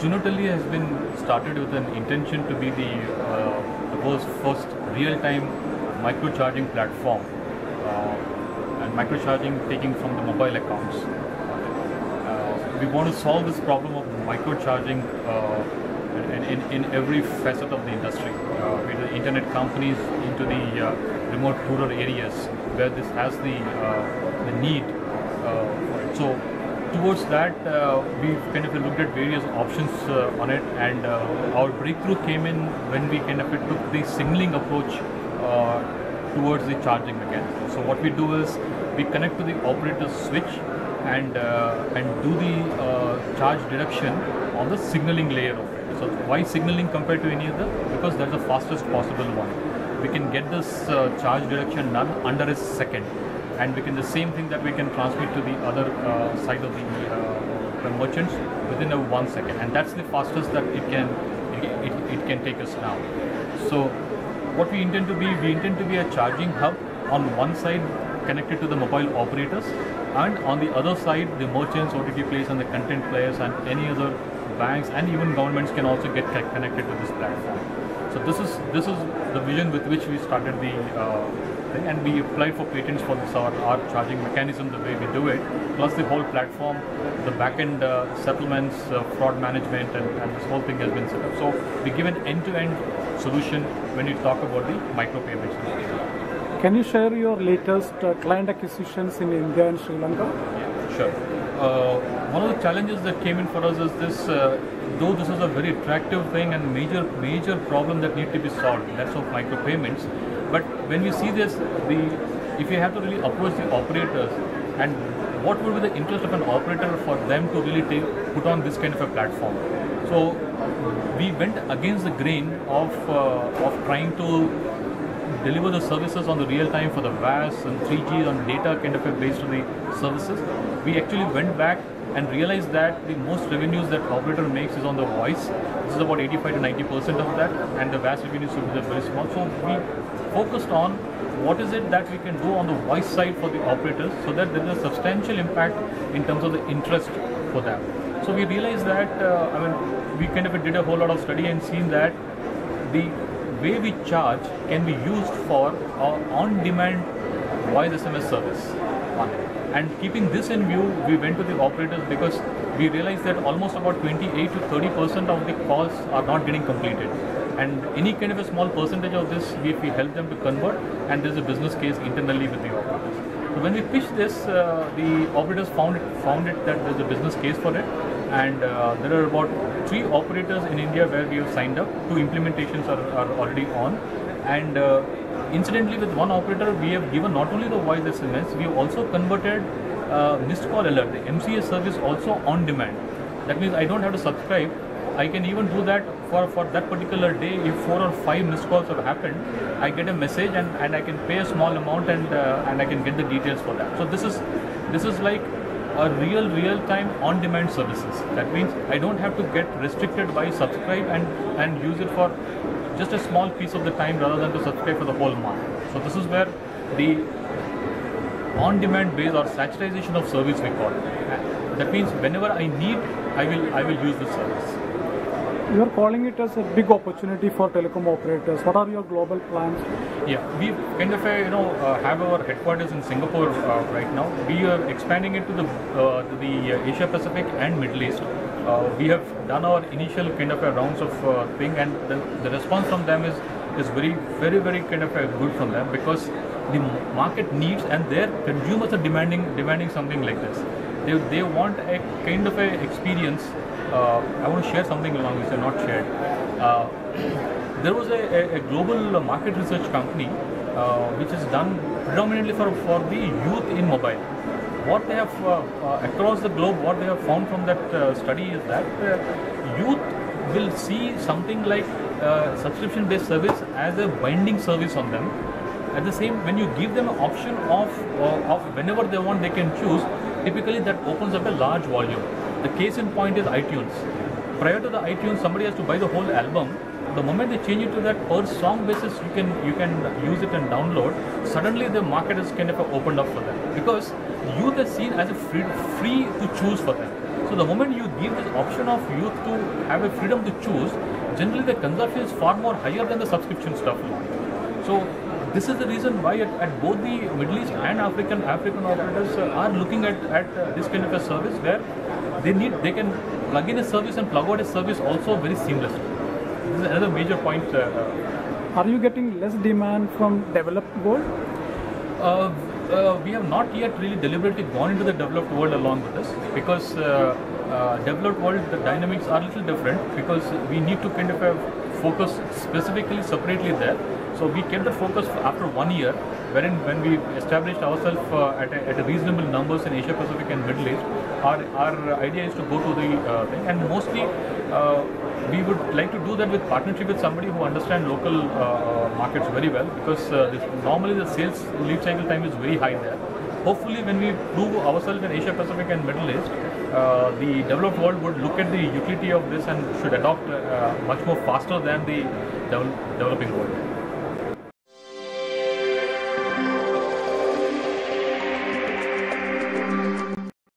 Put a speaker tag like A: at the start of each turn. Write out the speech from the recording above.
A: Juno-Delhi has been started with an intention to be the world's first real-time microcharging platform, and microcharging taking from the mobile accounts. We want to solve this problem of microcharging in every facet of the industry, with the internet companies into the remote rural areas where this has the need for it. So towards that, we kind of looked at various options on it, and our breakthrough came in when we kind of took the signaling approach towards the charging mechanism. So what we do is we connect to the operator's switch and do the charge deduction on the signaling layer of it. So why signaling compared to any other? Because that's the fastest possible one. We can get this charge deduction done under a second, and we can the same thing that we can transmit to the other side of the merchants within a 1 second, and that's the fastest that it can take us now. So what we intend to be a charging hub on one side connected to the mobile operators, and on the other side the merchants, OTT players and the content players and any other banks and even governments can also get connected to this platform. So this is the vision with which we started the thing, and we applied for patents for this our charging mechanism, the way we do it, plus the whole platform, the back-end settlements, fraud management, and this whole thing has been set up. So we give an end-to-end solution when you talk about the micropayments.
B: Can you share your latest client acquisitions in India and Sri Lanka?
A: Yeah, sure. One of the challenges that came in for us is this, though this is a very attractive thing and major problem that need to be solved, that's of micropayments. But when we see this, if you have to really approach the operators, and what would be the interest of an operator for them to really put on this kind of a platform? So we went against the grain of trying to deliver the services on the real time for the VAS and 3G on data kind of based on the services. We actually went back and realized that the most revenues that operator makes is on the voice. This is about 85 to 90% of that, and the VAS revenues should be very small. So we focused on what is it that we can do on the voice side for the operators, so that there is a substantial impact in terms of the interest for them. So we realized that we kind of did a whole lot of study and seen that the way we charge can be used for on-demand voice SMS service. And keeping this in view, we went to the operators because we realized that almost about 28 to 30% of the calls are not getting completed. And any kind of a small percentage of this, we help them to convert, and there's a business case internally with the operators. So when we pitched this, the operators found it that there's a business case for it, and there are about 3 operators in India where we have signed up. 2 implementations are already on, and incidentally with one operator we have given not only the voice SMS, we have also converted missed call alert, the MCA service, also on demand. That means I don't have to subscribe. I can even do that for that particular day. If 4 or 5 missed calls have happened, I get a message and I can pay a small amount and I can get the details for that. So this is like a real-time on-demand services. That means I don't have to get restricted by subscribe and use it for just a small piece of the time rather than to subscribe for the whole month. So this is where the on-demand base or saturation of service we call it. That means whenever I need, I will use the service.
B: You are calling it as a big opportunity for telecom operators. What are your global plans?
A: Yeah, we kind of have our headquarters in Singapore right now. We are expanding it to the Asia Pacific and Middle East. We have done our initial kind of rounds of thing, and the response from them is very kind of good from them, because the market needs and their consumers are demanding something like this. They want a kind of a experience. I want to share something along which I not shared. There was a global market research company which is done predominantly for the youth in mobile. What they have across the globe, what they have found from that study is that youth will see something like subscription-based service as a binding service on them. At the same, when you give them an option of whenever they want, they can choose. Typically, that opens up a large volume. The case in point is iTunes. Prior to the iTunes, somebody has to buy the whole album. The moment they change it to that per song basis, you can use it and download. Suddenly, the market is kind of opened up for them, because youth is seen as a free to choose for them. So the moment you give this option of youth to have a freedom to choose, generally the consumption is far more higher than the subscription stuff. So this is the reason why at both the Middle East and African operators are looking at this kind of a service where they can plug in a service and plug out a service also very seamlessly. This is another major point.
B: Are you getting less demand from developed world?
A: We have not yet really deliberately gone into the developed world along with this, because developed world, the dynamics are a little different, because we need to kind of have focus specifically separately there. So we kept the focus after 1 year, wherein when we established ourselves at a reasonable numbers in Asia Pacific and Middle East, our idea is to go to the thing, and mostly we would like to do that with partnership with somebody who understands local markets very well, because normally the sales lead cycle time is very high there. Hopefully when we prove ourselves in Asia Pacific and Middle East, the developed world would look at the utility of this and should adopt much more faster than the developing world.